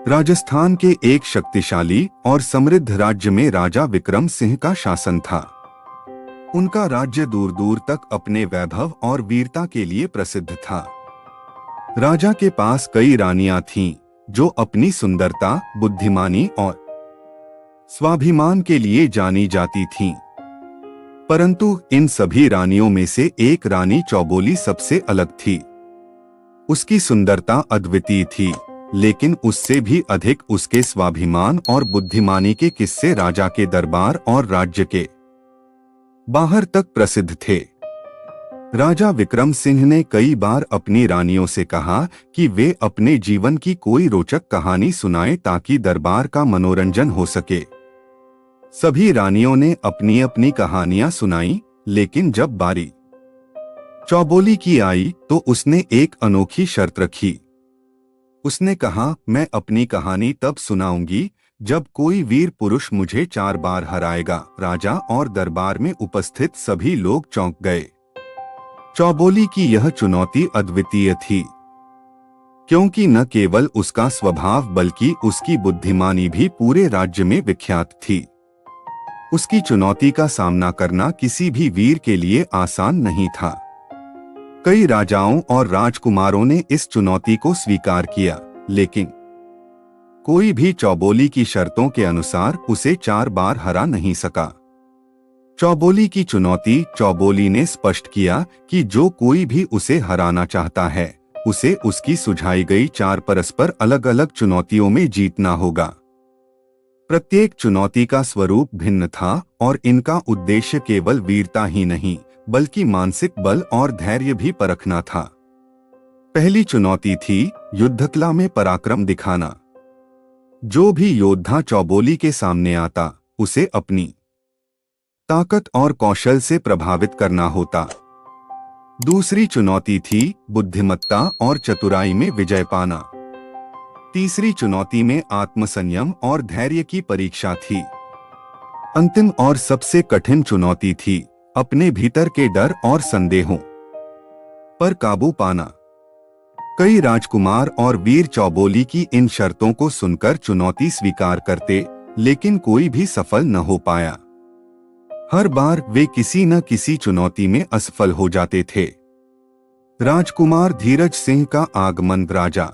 राजस्थान के एक शक्तिशाली और समृद्ध राज्य में राजा विक्रम सिंह का शासन था। उनका राज्य दूर दूर तक अपने वैभव और वीरता के लिए प्रसिद्ध था। राजा के पास कई रानियां थीं, जो अपनी सुंदरता, बुद्धिमानी और स्वाभिमान के लिए जानी जाती थीं। परंतु इन सभी रानियों में से एक रानी चौबोली सबसे अलग थी। उसकी सुंदरता अद्वितीय थी, लेकिन उससे भी अधिक उसके स्वाभिमान और बुद्धिमानी के किस्से राजा के दरबार और राज्य के बाहर तक प्रसिद्ध थे। राजा विक्रम सिंह ने कई बार अपनी रानियों से कहा कि वे अपने जीवन की कोई रोचक कहानी सुनाएं ताकि दरबार का मनोरंजन हो सके। सभी रानियों ने अपनी अपनी कहानियां सुनाई, लेकिन जब बारी चौबोली की आई तो उसने एक अनोखी शर्त रखी। उसने कहा, मैं अपनी कहानी तब सुनाऊंगी जब कोई वीर पुरुष मुझे 4 बार हराएगा। राजा और दरबार में उपस्थित सभी लोग चौंक गए। चौबोली की यह चुनौती अद्वितीय थी, क्योंकि न केवल उसका स्वभाव बल्कि उसकी बुद्धिमानी भी पूरे राज्य में विख्यात थी। उसकी चुनौती का सामना करना किसी भी वीर के लिए आसान नहीं था। कई राजाओं और राजकुमारों ने इस चुनौती को स्वीकार किया, लेकिन कोई भी चौबोली की शर्तों के अनुसार उसे 4 बार हरा नहीं सका। चौबोली की चुनौती, चौबोली ने स्पष्ट किया कि जो कोई भी उसे हराना चाहता है, उसे उसकी सुझाई गई 4 परस्पर अलग अलग चुनौतियों में जीतना होगा। प्रत्येक चुनौती का स्वरूप भिन्न था और इनका उद्देश्य केवल वीरता ही नहीं, बल्कि मानसिक बल और धैर्य भी परखना था। पहली चुनौती थी युद्धकला में पराक्रम दिखाना। जो भी योद्धा चौबोली के सामने आता, उसे अपनी ताकत और कौशल से प्रभावित करना होता। दूसरी चुनौती थी बुद्धिमत्ता और चतुराई में विजय पाना। तीसरी चुनौती में आत्मसंयम और धैर्य की परीक्षा थी। अंतिम और सबसे कठिन चुनौती थी अपने भीतर के डर और संदेहों पर काबू पाना। कई राजकुमार और वीर चौबोली की इन शर्तों को सुनकर चुनौती स्वीकार करते, लेकिन कोई भी सफल न हो पाया। हर बार वे किसी न किसी चुनौती में असफल हो जाते थे। राजकुमार धीरज सिंह का आगमन। राजा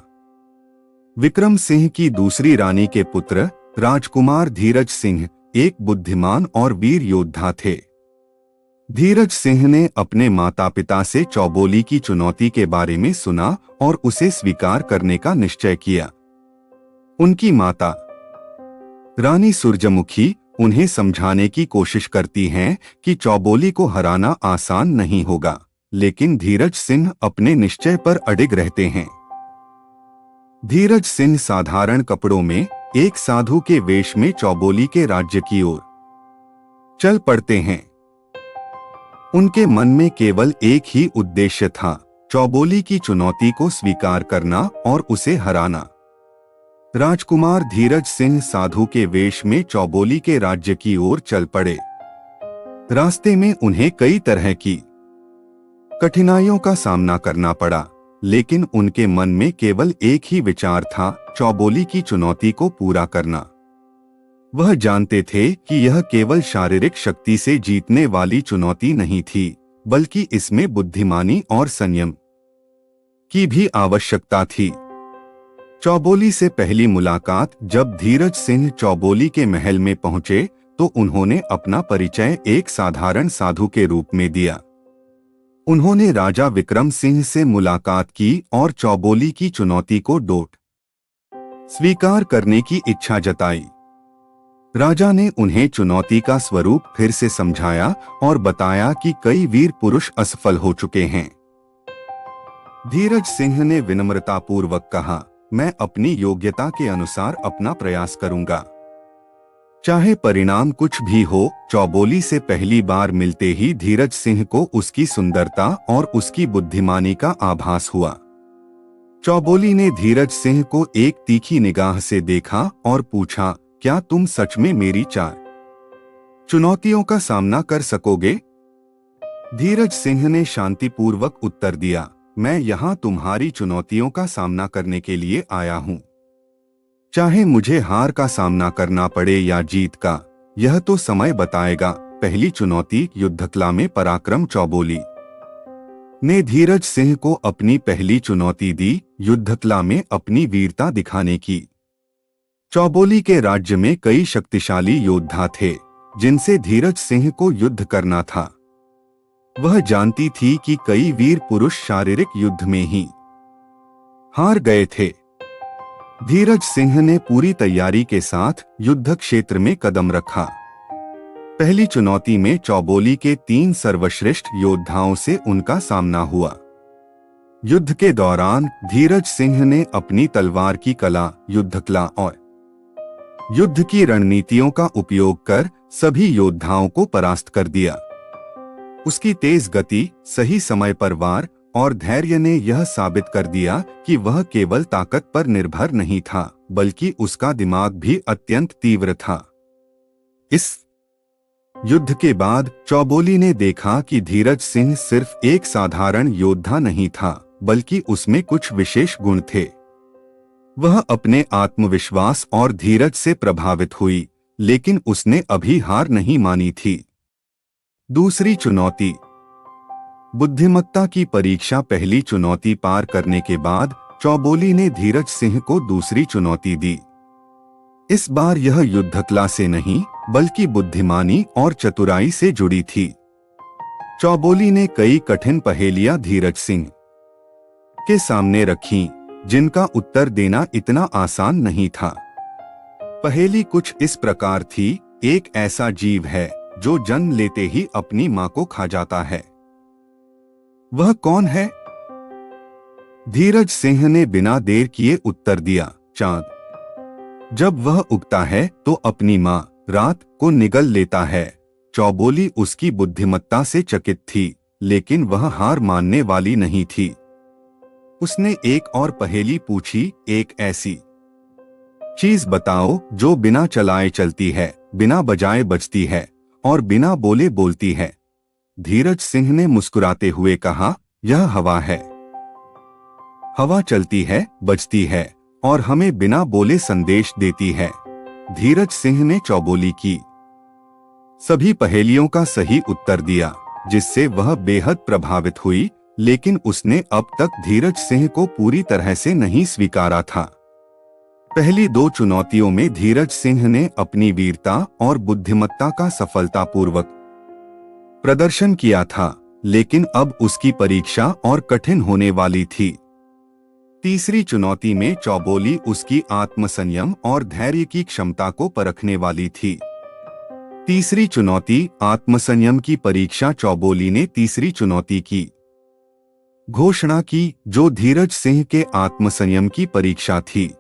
विक्रम सिंह की दूसरी रानी के पुत्र राजकुमार धीरज सिंह एक बुद्धिमान और वीर योद्धा थे। धीरज सिंह ने अपने माता पिता से चौबोली की चुनौती के बारे में सुना और उसे स्वीकार करने का निश्चय किया। उनकी माता रानी सूरजमुखी उन्हें समझाने की कोशिश करती हैं कि चौबोली को हराना आसान नहीं होगा, लेकिन धीरज सिंह अपने निश्चय पर अडिग रहते हैं। धीरज सिंह साधारण कपड़ों में एक साधु के वेश में चौबोली के राज्य की ओर चल पड़ते हैं। उनके मन में केवल एक ही उद्देश्य था, चौबोली की चुनौती को स्वीकार करना और उसे हराना। राजकुमार धीरज सिंह साधु के वेश में चौबोली के राज्य की ओर चल पड़े। रास्ते में उन्हें कई तरह की कठिनाइयों का सामना करना पड़ा, लेकिन उनके मन में केवल एक ही विचार था, चौबोली की चुनौती को पूरा करना। वह जानते थे कि यह केवल शारीरिक शक्ति से जीतने वाली चुनौती नहीं थी, बल्कि इसमें बुद्धिमानी और संयम की भी आवश्यकता थी। चौबोली से पहली मुलाकात। जब धीरज सिंह चौबोली के महल में पहुंचे तो उन्होंने अपना परिचय एक साधारण साधु के रूप में दिया। उन्होंने राजा विक्रम सिंह से मुलाकात की और चौबोली की चुनौती को डोट स्वीकार करने की इच्छा जताई। राजा ने उन्हें चुनौती का स्वरूप फिर से समझाया और बताया कि कई वीर पुरुष असफल हो चुके हैं। धीरज सिंह ने विनम्रतापूर्वक कहा, मैं अपनी योग्यता के अनुसार अपना प्रयास करूंगा, चाहे परिणाम कुछ भी हो। चौबोली से पहली बार मिलते ही धीरज सिंह को उसकी सुंदरता और उसकी बुद्धिमानी का आभास हुआ। चौबोली ने धीरज सिंह को एक तीखी निगाह से देखा और पूछा, क्या तुम सच में मेरी 4 चुनौतियों का सामना कर सकोगे? धीरज सिंह ने शांतिपूर्वक उत्तर दिया, मैं यहाँ तुम्हारी चुनौतियों का सामना करने के लिए आया हूँ। चाहे मुझे हार का सामना करना पड़े या जीत का, यह तो समय बताएगा। पहली चुनौती, युद्धकला में पराक्रम। चौबोली ने धीरज सिंह को अपनी पहली चुनौती दी, युद्धकला में अपनी वीरता दिखाने की। चौबोली के राज्य में कई शक्तिशाली योद्धा थे जिनसे धीरज सिंह को युद्ध करना था। वह जानती थी कि कई वीर पुरुष शारीरिक युद्ध में ही हार गए थे। धीरज सिंह ने पूरी तैयारी के साथ युद्ध क्षेत्र में कदम रखा। पहली चुनौती में चौबोली के 3 सर्वश्रेष्ठ योद्धाओं से उनका सामना हुआ। युद्ध के दौरान धीरज सिंह ने अपनी तलवार की कला, युद्धकला और युद्ध की रणनीतियों का उपयोग कर सभी योद्धाओं को परास्त कर दिया। उसकी तेज गति, सही समय पर वार और धैर्य ने यह साबित कर दिया कि वह केवल ताकत पर निर्भर नहीं था, बल्कि उसका दिमाग भी अत्यंत तीव्र था। इस युद्ध के बाद चौबोली ने देखा कि धीरज सिंह सिर्फ एक साधारण योद्धा नहीं था, बल्कि उसमें कुछ विशेष गुण थे। वह अपने आत्मविश्वास और धीरज से प्रभावित हुई, लेकिन उसने अभी हार नहीं मानी थी। दूसरी चुनौती, बुद्धिमत्ता की परीक्षा। पहली चुनौती पार करने के बाद चौबोली ने धीरज सिंह को दूसरी चुनौती दी। इस बार यह युद्धकला से नहीं, बल्कि बुद्धिमानी और चतुराई से जुड़ी थी। चौबोली ने कई कठिन पहेलियां धीरज सिंह के सामने रखीं, जिनका उत्तर देना इतना आसान नहीं था। पहेली कुछ इस प्रकार थी, एक ऐसा जीव है जो जन्म लेते ही अपनी मां को खा जाता है, वह कौन है? धीरज सिंह ने बिना देर किए उत्तर दिया, चांद। जब वह उगता है तो अपनी मां रात को निगल लेता है। चौबोली उसकी बुद्धिमत्ता से चकित थी, लेकिन वह हार मानने वाली नहीं थी। उसने एक और पहेली पूछी, एक ऐसी चीज बताओ जो बिना चलाए चलती है, बिना बजाए बजती है और बिना बोले बोलती है। धीरज सिंह ने मुस्कुराते हुए कहा, यह हवा है। हवा चलती है, बजती है और हमें बिना बोले संदेश देती है। धीरज सिंह ने चौबोली की सभी पहेलियों का सही उत्तर दिया, जिससे वह बेहद प्रभावित हुई, लेकिन उसने अब तक धीरज सिंह को पूरी तरह से नहीं स्वीकारा था। पहली 2 चुनौतियों में धीरज सिंह ने अपनी वीरता और बुद्धिमत्ता का सफलतापूर्वक प्रदर्शन किया था, लेकिन अब उसकी परीक्षा और कठिन होने वाली थी। तीसरी चुनौती में चौबोली उसकी आत्मसंयम और धैर्य की क्षमता को परखने वाली थी। तीसरी चुनौती, आत्मसंयम की परीक्षा। चौबोली ने तीसरी चुनौती की घोषणा की, जो धीरज सिंह के आत्मसंयम की परीक्षा थी।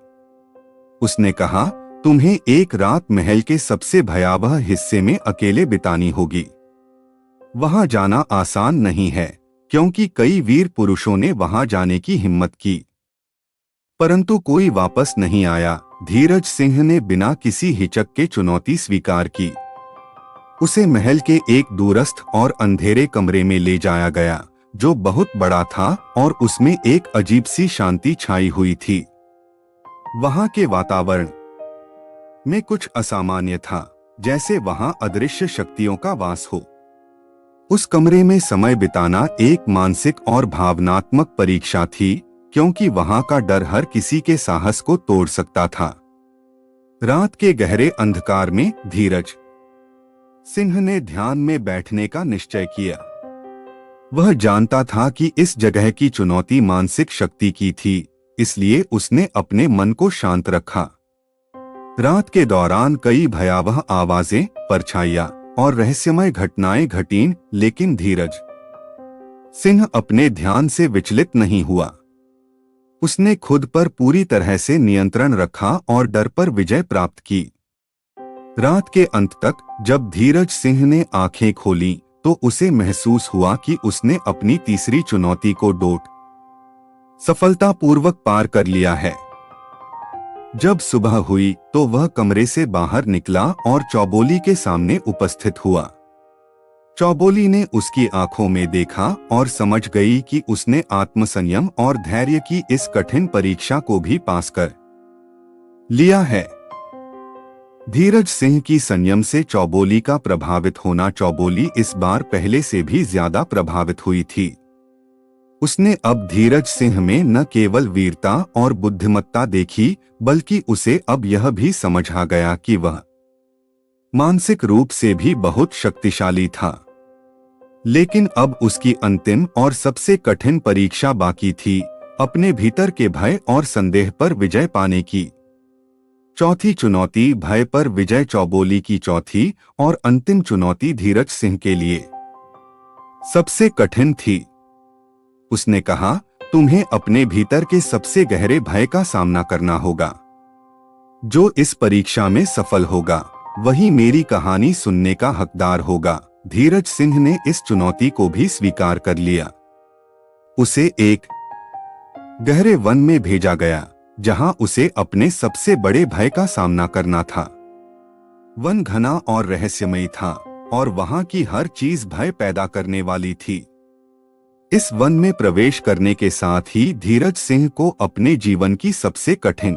उसने कहा, तुम्हें एक रात महल के सबसे भयावह हिस्से में अकेले बितानी होगी। वहां जाना आसान नहीं है, क्योंकि कई वीर पुरुषों ने वहां जाने की हिम्मत की, परंतु कोई वापस नहीं आया। धीरज सिंह ने बिना किसी हिचक के चुनौती स्वीकार की। उसे महल के एक दूरस्थ और अंधेरे कमरे में ले जाया गया, जो बहुत बड़ा था और उसमें एक अजीब सी शांति छाई हुई थी। वहां के वातावरण में कुछ असामान्य था, जैसे वहां अदृश्य शक्तियों का वास हो। उस कमरे में समय बिताना एक मानसिक और भावनात्मक परीक्षा थी, क्योंकि वहां का डर हर किसी के साहस को तोड़ सकता था। रात के गहरे अंधकार में धीरज सिंह ने ध्यान में बैठने का निश्चय किया। वह जानता था कि इस जगह की चुनौती मानसिक शक्ति की थी, इसलिए उसने अपने मन को शांत रखा। रात के दौरान कई भयावह आवाजें, परछाइयां और रहस्यमय घटनाएं घटीं, लेकिन धीरज सिंह अपने ध्यान से विचलित नहीं हुआ। उसने खुद पर पूरी तरह से नियंत्रण रखा और डर पर विजय प्राप्त की। रात के अंत तक जब धीरज सिंह ने आंखें खोलीं, तो उसे महसूस हुआ कि उसने अपनी तीसरी चुनौती को सफलतापूर्वक पार कर लिया है। जब सुबह हुई तो वह कमरे से बाहर निकला और चौबोली के सामने उपस्थित हुआ। चौबोली ने उसकी आंखों में देखा और समझ गई कि उसने आत्मसंयम और धैर्य की इस कठिन परीक्षा को भी पास कर लिया है। धीरज सिंह की संयम से चौबोली का प्रभावित होना, चौबोली इस बार पहले से भी ज्यादा प्रभावित हुई थी। उसने अब धीरज सिंह में न केवल वीरता और बुद्धिमत्ता देखी, बल्कि उसे अब यह भी समझ आ गया कि वह मानसिक रूप से भी बहुत शक्तिशाली था। लेकिन अब उसकी अंतिम और सबसे कठिन परीक्षा बाकी थी, अपने भीतर के भय और संदेह पर विजय पाने की। चौथी चुनौती, भय पर विजय, चौबोली की चौथी और अंतिम चुनौती धीरज सिंह के लिए सबसे कठिन थी। उसने कहा, तुम्हें अपने भीतर के सबसे गहरे भय का सामना करना होगा। जो इस परीक्षा में सफल होगा वही मेरी कहानी सुनने का हकदार होगा। धीरज सिंह ने इस चुनौती को भी स्वीकार कर लिया। उसे एक गहरे वन में भेजा गया, जहां उसे अपने सबसे बड़े भय का सामना करना था। वन घना और रहस्यमयी था और वहां की हर चीज भय पैदा करने वाली थी। इस वन में प्रवेश करने के साथ ही धीरज सिंह को अपने जीवन की सबसे कठिन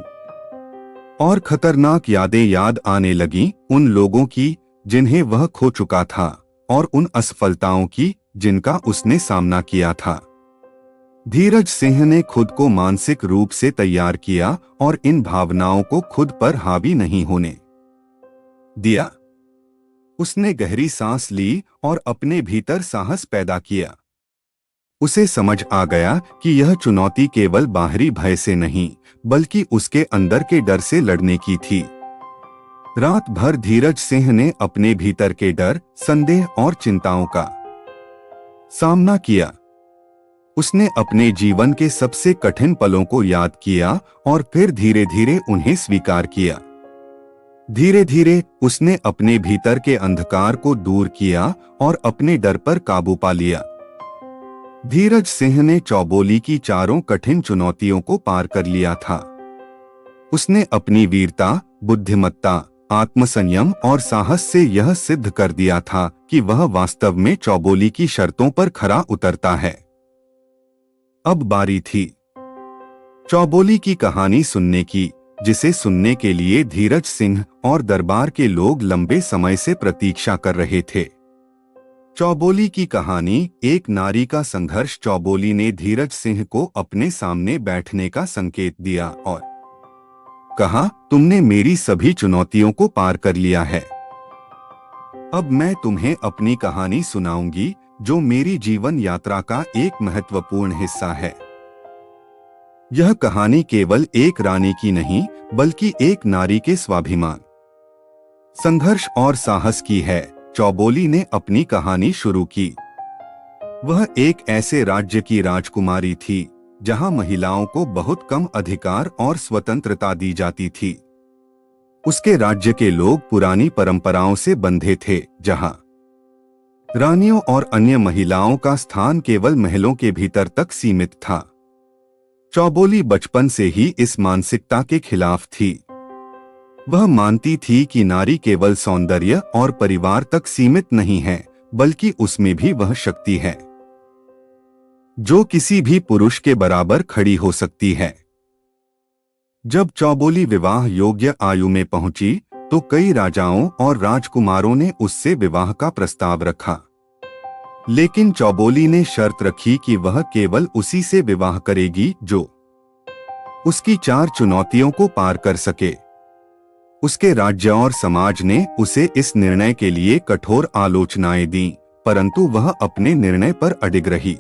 और खतरनाक यादें याद आने लगीं, उन लोगों की जिन्हें वह खो चुका था और उन असफलताओं की जिनका उसने सामना किया था। धीरज सिंह ने खुद को मानसिक रूप से तैयार किया और इन भावनाओं को खुद पर हावी नहीं होने दिया। उसने गहरी सांस ली और अपने भीतर साहस पैदा किया। उसे समझ आ गया कि यह चुनौती केवल बाहरी भय से नहीं, बल्कि उसके अंदर के डर से लड़ने की थी। रात भर धीरज सिंह ने अपने भीतर के डर, संदेह और चिंताओं का सामना किया। उसने अपने जीवन के सबसे कठिन पलों को याद किया और फिर धीरे धीरे उन्हें स्वीकार किया। धीरे धीरे उसने अपने भीतर के अंधकार को दूर किया और अपने डर पर काबू पा लिया। धीरज सिंह ने चौबोली की चारों कठिन चुनौतियों को पार कर लिया था। उसने अपनी वीरता, बुद्धिमत्ता, आत्मसंयम और साहस से यह सिद्ध कर दिया था कि वह वास्तव में चौबोली की शर्तों पर खरा उतरता है। अब बारी थी चौबोली की कहानी सुनने की, जिसे सुनने के लिए धीरज सिंह और दरबार के लोग लंबे समय से प्रतीक्षा कर रहे थे। चौबोली की कहानी, एक नारी का संघर्ष। चौबोली ने धीरज सिंह को अपने सामने बैठने का संकेत दिया और कहा, तुमने मेरी सभी चुनौतियों को पार कर लिया है। अब मैं तुम्हें अपनी कहानी सुनाऊंगी, जो मेरी जीवन यात्रा का एक महत्वपूर्ण हिस्सा है। यह कहानी केवल एक रानी की नहीं, बल्कि एक नारी के स्वाभिमान, संघर्ष और साहस की है। चौबोली ने अपनी कहानी शुरू की। वह एक ऐसे राज्य की राजकुमारी थी जहां महिलाओं को बहुत कम अधिकार और स्वतंत्रता दी जाती थी। उसके राज्य के लोग पुरानी परंपराओं से बंधे थे, जहां रानियों और अन्य महिलाओं का स्थान केवल महलों के भीतर तक सीमित था। चौबोली बचपन से ही इस मानसिकता के खिलाफ थी। वह मानती थी कि नारी केवल सौंदर्य और परिवार तक सीमित नहीं है, बल्कि उसमें भी वह शक्ति है जो किसी भी पुरुष के बराबर खड़ी हो सकती है। जब चौबोली विवाह योग्य आयु में पहुंची, तो कई राजाओं और राजकुमारों ने उससे विवाह का प्रस्ताव रखा। लेकिन चौबोली ने शर्त रखी कि वह केवल उसी से विवाह करेगी जो उसकी 4 चुनौतियों को पार कर सके। उसके राज्य और समाज ने उसे इस निर्णय के लिए कठोर आलोचनाएं दी, परंतु वह अपने निर्णय पर अडिग रही।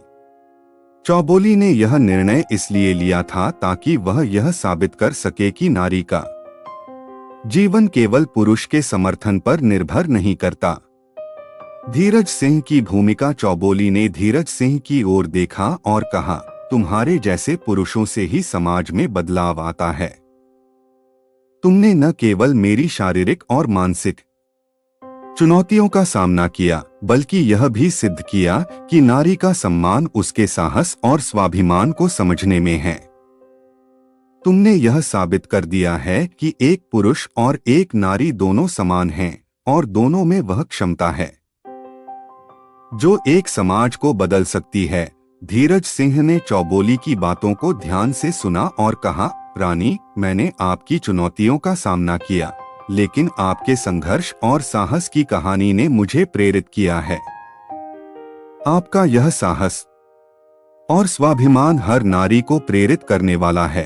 चौबोली ने यह निर्णय इसलिए लिया था ताकि वह यह साबित कर सके कि नारी का जीवन केवल पुरुष के समर्थन पर निर्भर नहीं करता। धीरज सिंह की भूमिका। चौबोली ने धीरज सिंह की ओर देखा और कहा, तुम्हारे जैसे पुरुषों से ही समाज में बदलाव आता है। तुमने न केवल मेरी शारीरिक और मानसिक चुनौतियों का सामना किया, बल्कि यह भी सिद्ध किया कि नारी का सम्मान उसके साहस और स्वाभिमान को समझने में है। तुमने यह साबित कर दिया है कि एक पुरुष और एक नारी दोनों समान हैं और दोनों में वह क्षमता है जो एक समाज को बदल सकती है। धीरज सिंह ने चौबोली की बातों को ध्यान से सुना और कहा, रानी, मैंने आपकी चुनौतियों का सामना किया, लेकिन आपके संघर्ष और साहस की कहानी ने मुझे प्रेरित किया है। आपका यह साहस और स्वाभिमान हर नारी को प्रेरित करने वाला है।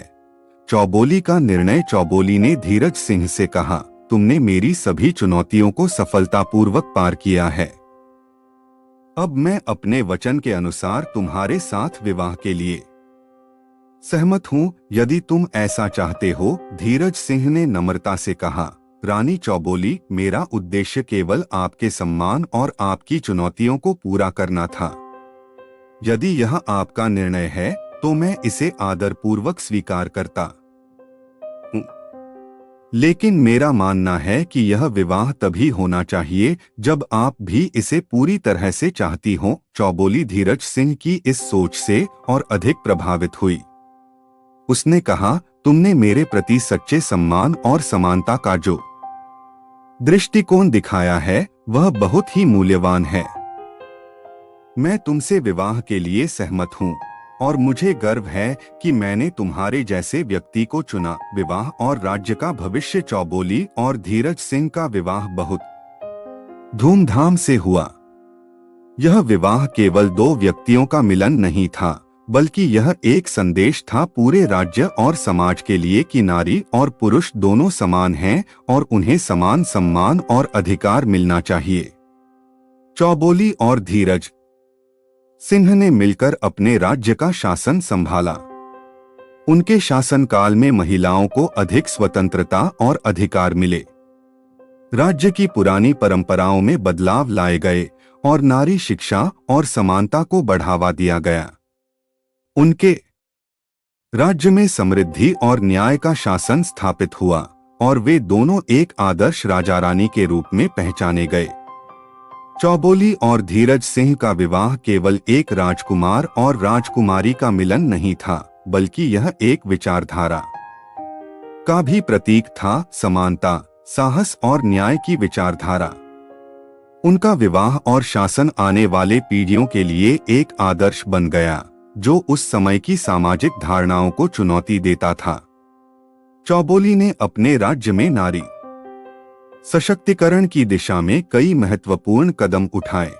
चौबोली का निर्णय। चौबोली ने धीरज सिंह से कहा, तुमने मेरी सभी चुनौतियों को सफलतापूर्वक पार किया है। अब मैं अपने वचन के अनुसार तुम्हारे साथ विवाह के लिए सहमत हूँ, यदि तुम ऐसा चाहते हो। धीरज सिंह ने नम्रता से कहा, रानी चौबोली, मेरा उद्देश्य केवल आपके सम्मान और आपकी चुनौतियों को पूरा करना था। यदि यह आपका निर्णय है तो मैं इसे आदरपूर्वक स्वीकार करता हूँ, लेकिन मेरा मानना है कि यह विवाह तभी होना चाहिए जब आप भी इसे पूरी तरह से चाहती हो। चौबोली धीरज सिंह की इस सोच से और अधिक प्रभावित हुई। उसने कहा, तुमने मेरे प्रति सच्चे सम्मान और समानता का जो दृष्टिकोण दिखाया है वह बहुत ही मूल्यवान है। मैं तुमसे विवाह के लिए सहमत हूँ और मुझे गर्व है कि मैंने तुम्हारे जैसे व्यक्ति को चुना। विवाह और राज्य का भविष्य। चौबोली और धीरज सिंह का विवाह बहुत धूमधाम से हुआ। यह विवाह केवल दो व्यक्तियों का मिलन नहीं था, बल्कि यह एक संदेश था पूरे राज्य और समाज के लिए कि नारी और पुरुष दोनों समान हैं और उन्हें समान सम्मान और अधिकार मिलना चाहिए। चौबोली और धीरज सिंह ने मिलकर अपने राज्य का शासन संभाला। उनके शासनकाल में महिलाओं को अधिक स्वतंत्रता और अधिकार मिले। राज्य की पुरानी परंपराओं में बदलाव लाए गए और नारी शिक्षा और समानता को बढ़ावा दिया गया। उनके राज्य में समृद्धि और न्याय का शासन स्थापित हुआ और वे दोनों एक आदर्श राजा रानी के रूप में पहचाने गए। चौबोली और धीरज सिंह का विवाह केवल एक राजकुमार और राजकुमारी का मिलन नहीं था, बल्कि यह एक विचारधारा का भी प्रतीक था। समानता, साहस और न्याय की विचारधारा। उनका विवाह और शासन आने वाले पीढ़ियों के लिए एक आदर्श बन गया, जो उस समय की सामाजिक धारणाओं को चुनौती देता था। चौबोली ने अपने राज्य में नारी सशक्तिकरण की दिशा में कई महत्वपूर्ण कदम उठाए।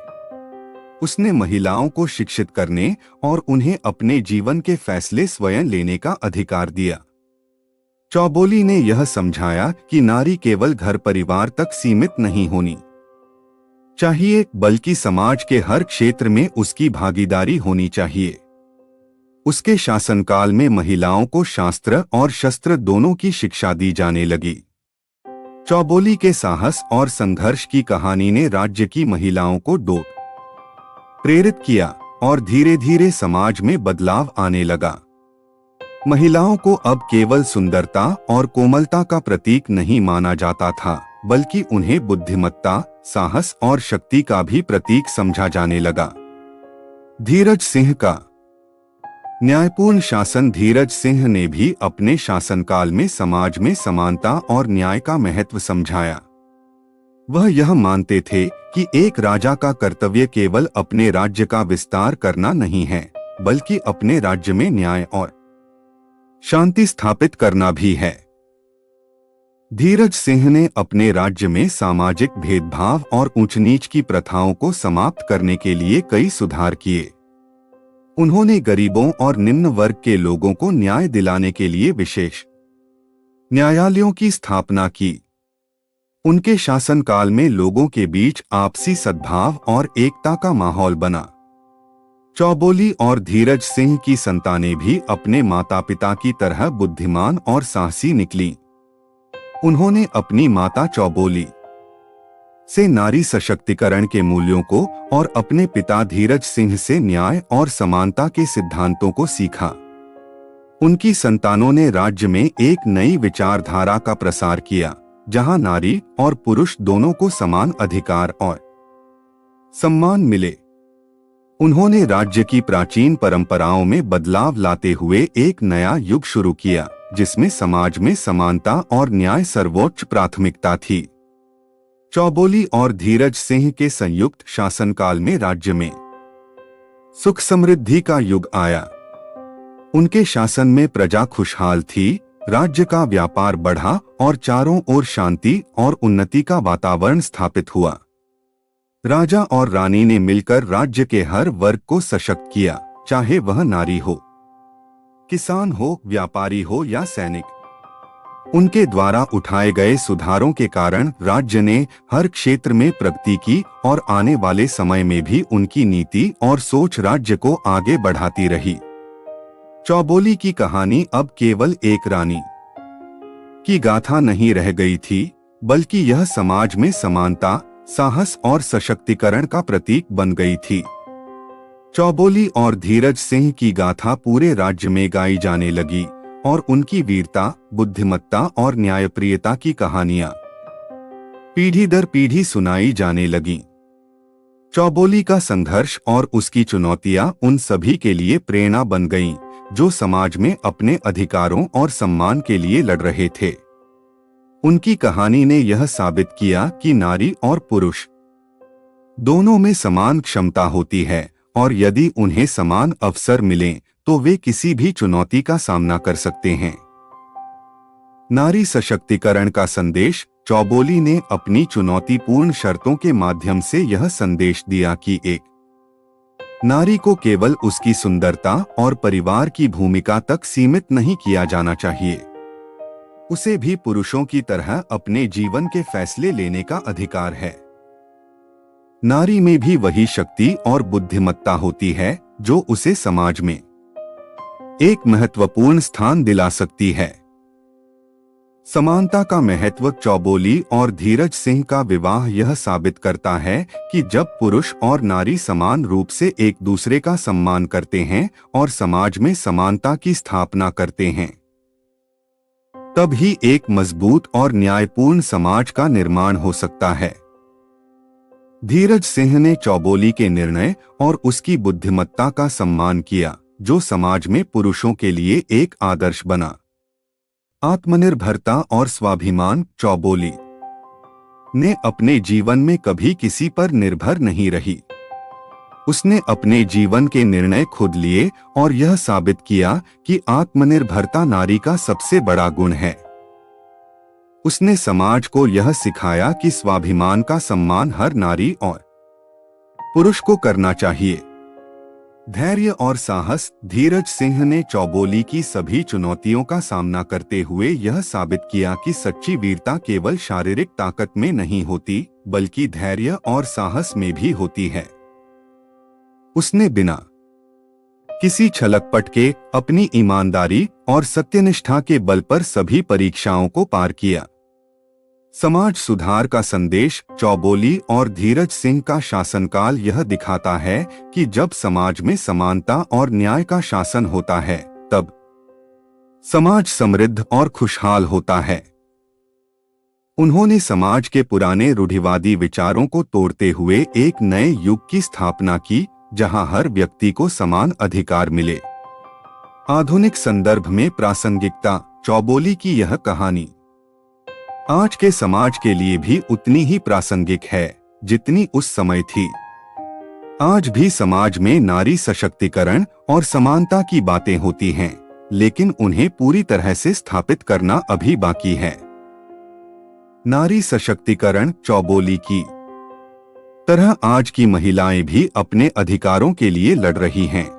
उसने महिलाओं को शिक्षित करने और उन्हें अपने जीवन के फैसले स्वयं लेने का अधिकार दिया। चौबोली ने यह समझाया कि नारी केवल घर परिवार तक सीमित नहीं होनी चाहिए, बल्कि समाज के हर क्षेत्र में उसकी भागीदारी होनी चाहिए। उसके शासनकाल में महिलाओं को शास्त्र और शस्त्र दोनों की शिक्षा दी जाने लगी। चौबोली के साहस और संघर्ष की कहानी ने राज्य की महिलाओं को प्रेरित किया और धीरे धीरे समाज में बदलाव आने लगा। महिलाओं को अब केवल सुंदरता और कोमलता का प्रतीक नहीं माना जाता था, बल्कि उन्हें बुद्धिमत्ता, साहस और शक्ति का भी प्रतीक समझा जाने लगा। धीरज सिंह का न्यायपूर्ण शासन। धीरज सिंह ने भी अपने शासनकाल में समाज में समानता और न्याय का महत्व समझाया। वह यह मानते थे कि एक राजा का कर्तव्य केवल अपने राज्य का विस्तार करना नहीं है, बल्कि अपने राज्य में न्याय और शांति स्थापित करना भी है। धीरज सिंह ने अपने राज्य में सामाजिक भेदभाव और ऊंच नीच की प्रथाओं को समाप्त करने के लिए कई सुधार किए। उन्होंने गरीबों और निम्न वर्ग के लोगों को न्याय दिलाने के लिए विशेष न्यायालयों की स्थापना की। उनके शासनकाल में लोगों के बीच आपसी सद्भाव और एकता का माहौल बना। चौबोली और धीरज सिंह की संतानें भी अपने माता पिता की तरह बुद्धिमान और साहसी निकली। उन्होंने अपनी माता चौबोली से नारी सशक्तिकरण के मूल्यों को और अपने पिता धीरज सिंह से न्याय और समानता के सिद्धांतों को सीखा। उनकी संतानों ने राज्य में एक नई विचारधारा का प्रसार किया, जहां नारी और पुरुष दोनों को समान अधिकार और सम्मान मिले। उन्होंने राज्य की प्राचीन परंपराओं में बदलाव लाते हुए एक नया युग शुरू किया, जिसमें समाज में समानता और न्याय सर्वोच्च प्राथमिकता थी। चौबोली और धीरज सिंह के संयुक्त शासनकाल में राज्य में सुख समृद्धि का युग आया। उनके शासन में प्रजा खुशहाल थी, राज्य का व्यापार बढ़ा और चारों ओर शांति और उन्नति का वातावरण स्थापित हुआ। राजा और रानी ने मिलकर राज्य के हर वर्ग को सशक्त किया, चाहे वह नारी हो, किसान हो, व्यापारी हो या सैनिक। उनके द्वारा उठाए गए सुधारों के कारण राज्य ने हर क्षेत्र में प्रगति की और आने वाले समय में भी उनकी नीति और सोच राज्य को आगे बढ़ाती रही। चौबोली की कहानी अब केवल एक रानी की गाथा नहीं रह गई थी, बल्कि यह समाज में समानता, साहस और सशक्तिकरण का प्रतीक बन गई थी। चौबोली और धीरज सिंह की गाथा पूरे राज्य में गाई जाने लगी और उनकी वीरता, बुद्धिमत्ता और न्यायप्रियता की कहानियां पीढ़ी दर पीढ़ी सुनाई जाने लगीं। चौबोली का संघर्ष और उसकी चुनौतियां उन सभी के लिए प्रेरणा बन गईं, जो समाज में अपने अधिकारों और सम्मान के लिए लड़ रहे थे। उनकी कहानी ने यह साबित किया कि नारी और पुरुष दोनों में समान क्षमता होती है और यदि उन्हें समान अवसर मिलें तो वे किसी भी चुनौती का सामना कर सकते हैं। नारी सशक्तिकरण का संदेश। चौबोली ने अपनी चुनौतीपूर्ण शर्तों के माध्यम से यह संदेश दिया कि एक नारी को केवल उसकी सुंदरता और परिवार की भूमिका तक सीमित नहीं किया जाना चाहिए, उसे भी पुरुषों की तरह अपने जीवन के फैसले लेने का अधिकार है। नारी में भी वही शक्ति और बुद्धिमत्ता होती है जो उसे समाज में एक महत्वपूर्ण स्थान दिला सकती है। समानता का महत्व। चौबोली और धीरज सिंह का विवाह यह साबित करता है कि जब पुरुष और नारी समान रूप से एक दूसरे का सम्मान करते हैं और समाज में समानता की स्थापना करते हैं, तब ही एक मजबूत और न्यायपूर्ण समाज का निर्माण हो सकता है। धीरज सिंह ने चौबोली के निर्णय और उसकी बुद्धिमत्ता का सम्मान किया, जो समाज में पुरुषों के लिए एक आदर्श बना। आत्मनिर्भरता और स्वाभिमान। चौबोली ने अपने जीवन में कभी किसी पर निर्भर नहीं रही। उसने अपने जीवन के निर्णय खुद लिए और यह साबित किया कि आत्मनिर्भरता नारी का सबसे बड़ा गुण है। उसने समाज को यह सिखाया कि स्वाभिमान का सम्मान हर नारी और पुरुष को करना चाहिए। धैर्य और साहस। धीरज सिंह ने चौबोली की सभी चुनौतियों का सामना करते हुए यह साबित किया कि सच्ची वीरता केवल शारीरिक ताकत में नहीं होती, बल्कि धैर्य और साहस में भी होती है। उसने बिना किसी छलकपट के अपनी ईमानदारी और सत्यनिष्ठा के बल पर सभी परीक्षाओं को पार किया। समाज सुधार का संदेश। चौबोली और धीरज सिंह का शासनकाल यह दिखाता है कि जब समाज में समानता और न्याय का शासन होता है, तब समाज समृद्ध और खुशहाल होता है। उन्होंने समाज के पुराने रूढ़िवादी विचारों को तोड़ते हुए एक नए युग की स्थापना की, जहां हर व्यक्ति को समान अधिकार मिले। आधुनिक संदर्भ में प्रासंगिकता। चौबोली की यह कहानी आज के समाज के लिए भी उतनी ही प्रासंगिक है जितनी उस समय थी। आज भी समाज में नारी सशक्तिकरण और समानता की बातें होती हैं, लेकिन उन्हें पूरी तरह से स्थापित करना अभी बाकी है। नारी सशक्तिकरण। चौबोली की तरह आज की महिलाएं भी अपने अधिकारों के लिए लड़ रही हैं।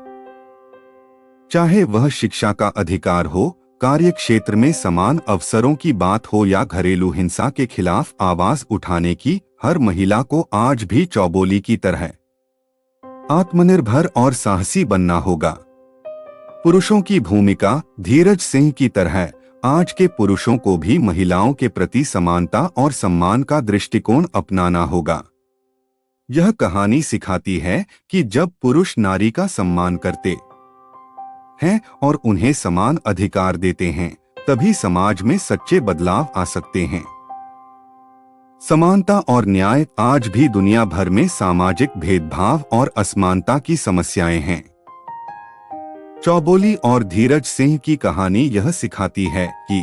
चाहे वह शिक्षा का अधिकार हो, कार्य क्षेत्र में समान अवसरों की बात हो या घरेलू हिंसा के खिलाफ आवाज उठाने की, हर महिला को आज भी चौबोली की तरह आत्मनिर्भर और साहसी बनना होगा। पुरुषों की भूमिका। धीरज सिंह की तरह आज के पुरुषों को भी महिलाओं के प्रति समानता और सम्मान का दृष्टिकोण अपनाना होगा। यह कहानी सिखाती है कि जब पुरुष नारी का सम्मान करते हैं और उन्हें समान अधिकार देते हैं, तभी समाज में सच्चे बदलाव आ सकते हैं। समानता और न्याय। आज भी दुनिया भर में सामाजिक भेदभाव और असमानता की समस्याएं हैं। चौबोली और धीरज सिंह की कहानी यह सिखाती है कि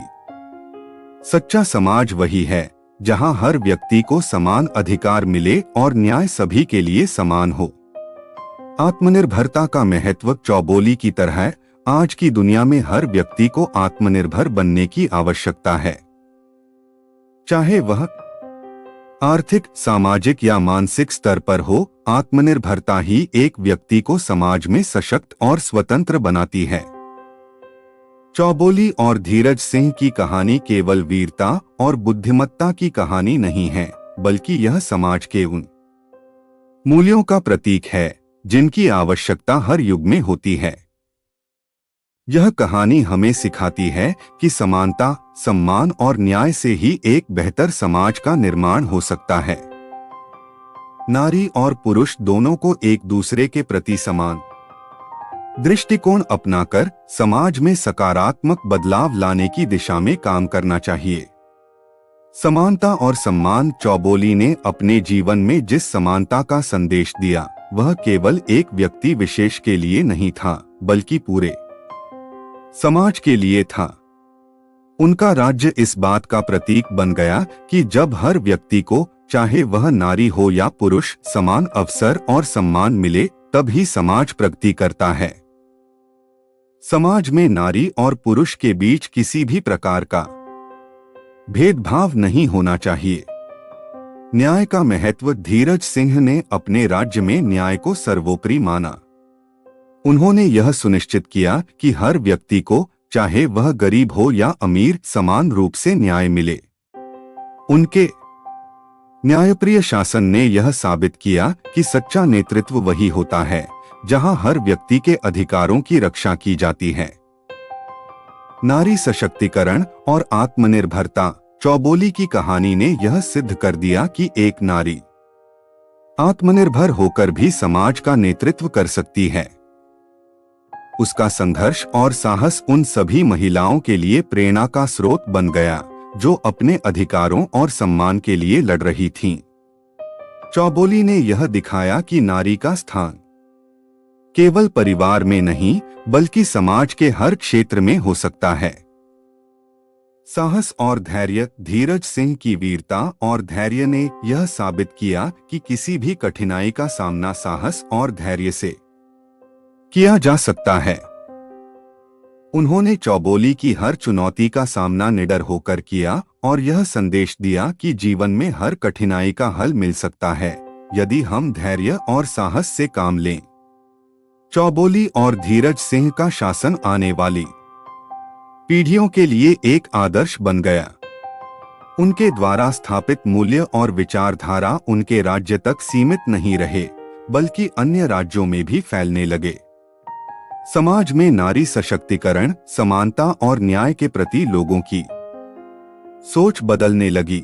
सच्चा समाज वही है जहां हर व्यक्ति को समान अधिकार मिले और न्याय सभी के लिए समान हो। आत्मनिर्भरता का महत्व। चौबोली की तरह आज की दुनिया में हर व्यक्ति को आत्मनिर्भर बनने की आवश्यकता है, चाहे वह आर्थिक, सामाजिक या मानसिक स्तर पर हो। आत्मनिर्भरता ही एक व्यक्ति को समाज में सशक्त और स्वतंत्र बनाती है। चौबोली और धीरज सिंह की कहानी केवल वीरता और बुद्धिमत्ता की कहानी नहीं है, बल्कि यह समाज के उन मूल्यों का प्रतीक है जिनकी आवश्यकता हर युग में होती है। यह कहानी हमें सिखाती है कि समानता, सम्मान और न्याय से ही एक बेहतर समाज का निर्माण हो सकता है। नारी और पुरुष दोनों को एक दूसरे के प्रति समान दृष्टिकोण अपनाकर समाज में सकारात्मक बदलाव लाने की दिशा में काम करना चाहिए। समानता और सम्मान। चौबोली ने अपने जीवन में जिस समानता का संदेश दिया, वह केवल एक व्यक्ति विशेष के लिए नहीं था, बल्कि पूरे समाज के लिए था। उनका राज्य इस बात का प्रतीक बन गया कि जब हर व्यक्ति को, चाहे वह नारी हो या पुरुष, समान अवसर और सम्मान मिले, तब ही समाज प्रगति करता है। समाज में नारी और पुरुष के बीच किसी भी प्रकार का भेदभाव नहीं होना चाहिए। न्याय का महत्व। धीरज सिंह ने अपने राज्य में न्याय को सर्वोपरि माना। उन्होंने यह सुनिश्चित किया कि हर व्यक्ति को, चाहे वह गरीब हो या अमीर, समान रूप से न्याय मिले। उनके न्यायप्रिय शासन ने यह साबित किया कि सच्चा नेतृत्व वही होता है जहां हर व्यक्ति के अधिकारों की रक्षा की जाती है। नारी सशक्तिकरण और आत्मनिर्भरता। चौबोली की कहानी ने यह सिद्ध कर दिया कि एक नारी आत्मनिर्भर होकर भी समाज का नेतृत्व कर सकती है। उसका संघर्ष और साहस उन सभी महिलाओं के लिए प्रेरणा का स्रोत बन गया जो अपने अधिकारों और सम्मान के लिए लड़ रही थीं। चौबोली ने यह दिखाया कि नारी का स्थान केवल परिवार में नहीं, बल्कि समाज के हर क्षेत्र में हो सकता है। साहस और धैर्य। धीरज सिंह की वीरता और धैर्य ने यह साबित किया कि किसी भी कठिनाई का सामना साहस और धैर्य से किया जा सकता है। उन्होंने चौबोली की हर चुनौती का सामना निडर होकर किया और यह संदेश दिया कि जीवन में हर कठिनाई का हल मिल सकता है, यदि हम धैर्य और साहस से काम लें। चौबोली और धीरज सिंह का शासन आने वाली पीढ़ियों के लिए एक आदर्श बन गया। उनके द्वारा स्थापित मूल्य और विचारधारा उनके राज्य तक सीमित नहीं रहे, बल्कि अन्य राज्यों में भी फैलने लगे। समाज में नारी सशक्तिकरण, समानता और न्याय के प्रति लोगों की सोच बदलने लगी।